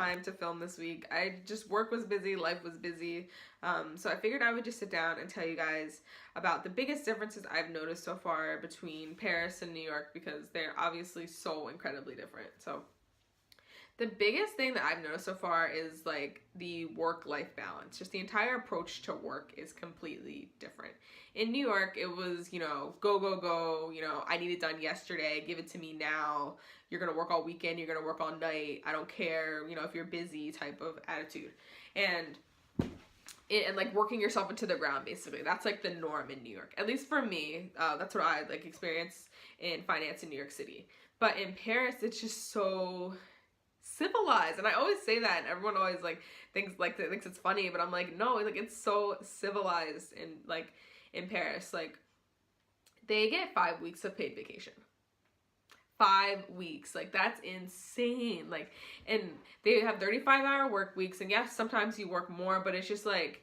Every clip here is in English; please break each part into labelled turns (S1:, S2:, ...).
S1: time to film this week. Work was busy, life was busy. So I figured I would just sit down and tell you guys about the biggest differences I've noticed so far between Paris and New York, because they're obviously so incredibly different. So the biggest thing that I've noticed so far is like the work-life balance. Just the entire approach to work is completely different. In New York, it was, you know, go, go, go, you know, I need it done yesterday, give it to me now. You're gonna work all weekend, you're gonna work all night, I don't care, you know, if you're busy type of attitude. And like working yourself into the ground, basically. That's like the norm in New York. At least for me, that's what I like experienced in finance in New York City. But in Paris, it's just so civilized, and I always say that, and everyone always like thinks it's funny, but I'm like, no, like it's so civilized in Paris. Like they get 5 weeks of paid vacation. 5 weeks, like that's insane. Like, and they have 35-hour work weeks, and yes, sometimes you work more, but it's just like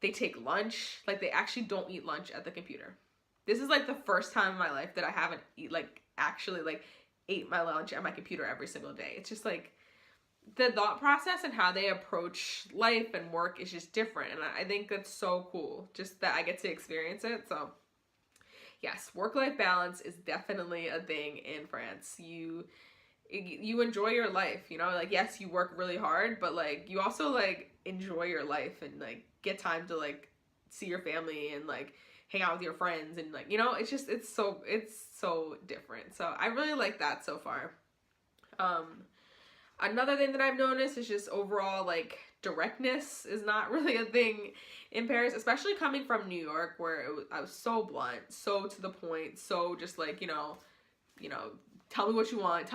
S1: they take lunch. Like they actually don't eat lunch at the computer. This is like the first time in my life that I haven't actually ate my lunch at my computer every single day. It's just like the thought process and how they approach life and work is just different, and I think that's so cool just that I get to experience it. So yes, work-life balance is definitely a thing in France. You enjoy your life, you know, like yes, you work really hard, but like you also like enjoy your life and like get time to like see your family and like hang out with your friends, and like, you know, it's so different. So I really like that so far. Another thing that I've noticed is just overall like directness is not really a thing in Paris, especially coming from New York, where I was so blunt, so to the point, so just like, you know, tell me what you want,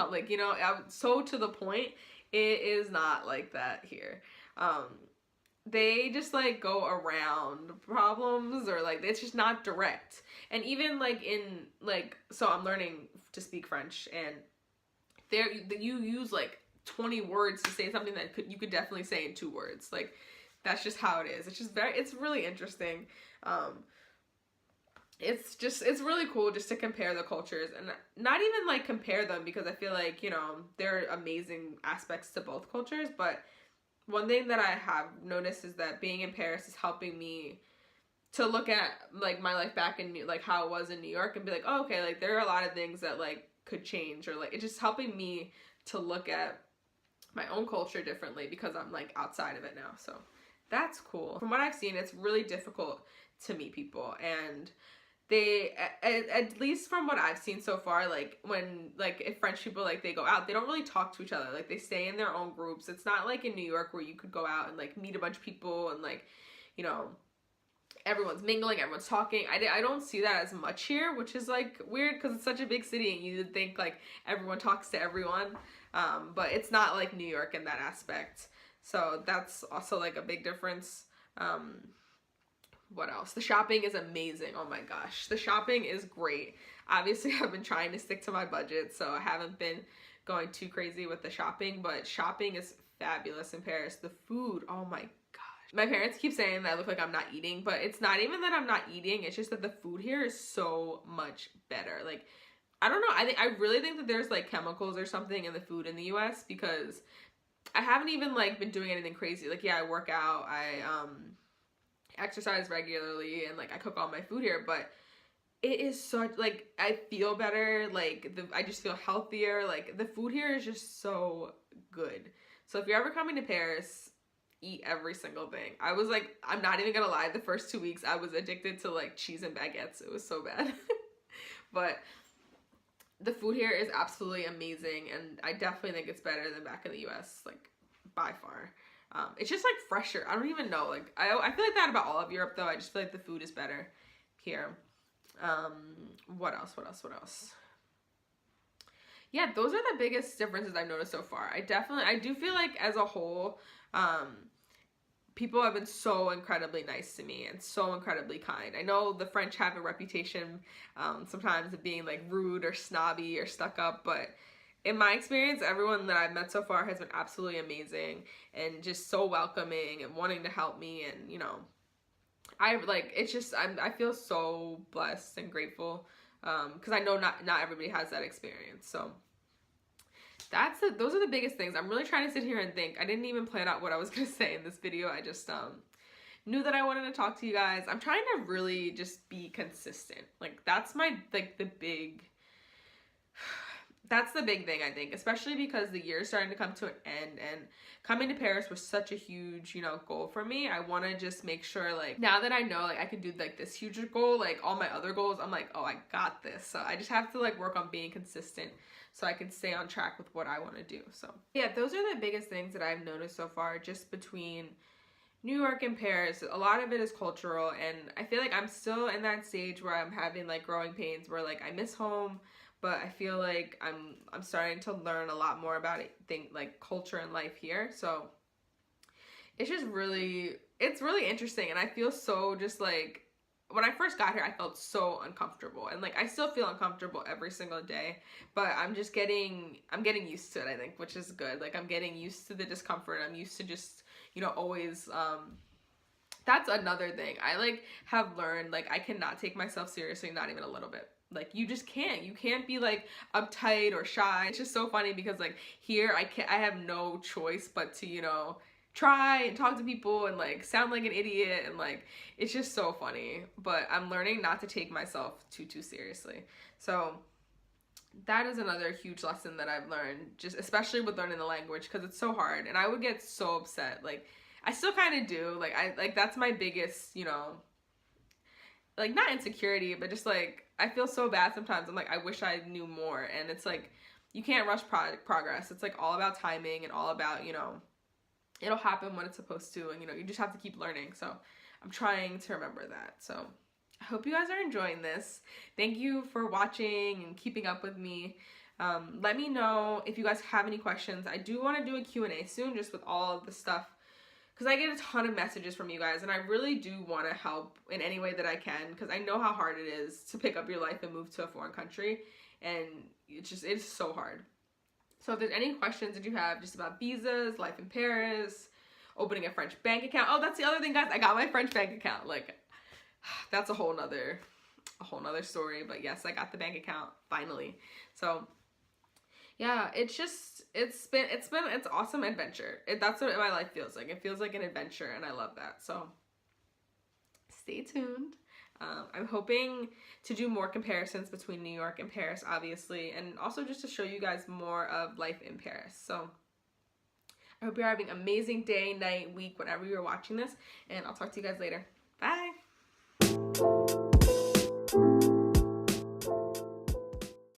S1: so to the point. It is not like that here. They just like go around problems, or like it's just not direct. And even like so I'm learning to speak French, and you use like 20 words to say something that you could definitely say in 2 words. Like that's just how it is. It's really interesting. It's really cool just to compare the cultures, and not even like compare them, because I feel like, you know, there are amazing aspects to both cultures, but one thing that I have noticed is that being in Paris is helping me to look at like my life back in like how it was in New York, and be like, oh, okay, like there are a lot of things that like could change, or like it's just helping me to look at my own culture differently because I'm like outside of it now. So that's cool. From what I've seen, it's really difficult to meet people, and they, at least from what I've seen so far, like when like if French people like they go out, they don't really talk to each other. Like they stay in their own groups. It's not like in New York where you could go out and like meet a bunch of people and like, you know, everyone's mingling, everyone's talking. I don't see that as much here, which is like weird because it's such a big city and you would think like everyone talks to everyone, but it's not like New York in that aspect. So that's also like a big difference. What else? The shopping is amazing. Oh my gosh, the shopping is great. Obviously I've been trying to stick to my budget, so I haven't been going too crazy with the shopping, but shopping is fabulous in Paris. The food, oh my gosh. My parents keep saying that I look like I'm not eating, but it's not even that I'm not eating, it's just that the food here is so much better. Like, I don't know, I really think that there's like chemicals or something in the food in the US, because I haven't even like been doing anything crazy. Like, yeah, I work out, I exercise regularly, and like I cook all my food here, but it is such like I feel better, like I just feel healthier. Like the food here is just so good. So if you're ever coming to Paris, eat every single thing. I was like, I'm not even gonna lie, the first 2 weeks I was addicted to like cheese and baguettes. It was so bad. But the food here is absolutely amazing, and I definitely think it's better than back in the US, like by far. It's just like fresher. I don't even know. Like I feel like that about all of Europe though. I just feel like the food is better here. What else? Yeah, those are the biggest differences I've noticed so far. I do feel like as a whole, people have been so incredibly nice to me and so incredibly kind. I know the French have a reputation sometimes of being like rude or snobby or stuck up, but in my experience, everyone that I've met so far has been absolutely amazing and just so welcoming and wanting to help me. And, you know, I feel so blessed and grateful because I know not everybody has that experience. So those are the biggest things. I'm really trying to sit here and think. I didn't even plan out what I was gonna say in this video. I just knew that I wanted to talk to you guys. I'm trying to really just be consistent. Like that's the big thing, I think, especially because the year is starting to come to an end, and coming to Paris was such a huge, you know, goal for me. I want to just make sure, like, now that I know, like, I can do, like, this huge goal, like, all my other goals, I'm like, oh, I got this. So I just have to, like, work on being consistent so I can stay on track with what I want to do. So, yeah, those are the biggest things that I've noticed so far, just between New York and Paris. A lot of it is cultural, and I feel like I'm still in that stage where I'm having, like, growing pains, where, like, I miss home, but I feel like I'm starting to learn a lot more about like culture and life here. So it's just it's really interesting, and I feel so, just like, when I first got here, I felt so uncomfortable, and like I still feel uncomfortable every single day, but I'm getting used to it, I think, which is good. Like I'm getting used to the discomfort. I'm used to just, you know, always that's another thing I like have learned. Like I cannot take myself seriously, not even a little bit. Like you just can't. You can't be like uptight or shy. It's just so funny because like here I have no choice but to, you know, try and talk to people and like sound like an idiot, and like it's just so funny. But I'm learning not to take myself too seriously. So that is another huge lesson that I've learned, just especially with learning the language, because it's so hard, and I would get so upset. Like I still kind of do. Like that's my biggest, you know, like not insecurity, but just like I feel so bad sometimes. I'm like, I wish I knew more. And it's like, you can't rush progress. It's like all about timing and all about, you know, it'll happen when it's supposed to, and you know, you just have to keep learning. So I'm trying to remember that. So I hope you guys are enjoying this. Thank you for watching and keeping up with me. Let me know if you guys have any questions. I do want to do a Q&A soon, just with all of the stuff, because I get a ton of messages from you guys, and I really do want to help in any way that I can, because I know how hard it is to pick up your life and move to a foreign country, and it's so hard. So if there's any questions that you have just about visas, life in Paris, opening a French bank account. Oh, that's the other thing, guys. I got my French bank account. Like, that's a whole nother story. But yes, I got the bank account finally. So yeah, it's awesome adventure. That's what my life feels like. It feels like an adventure, and I love that. So stay tuned. I'm hoping to do more comparisons between New York and Paris, obviously, and also just to show you guys more of life in Paris. So I hope you're having an amazing day, night, week, whenever you're watching this, and I'll talk to you guys later. Bye!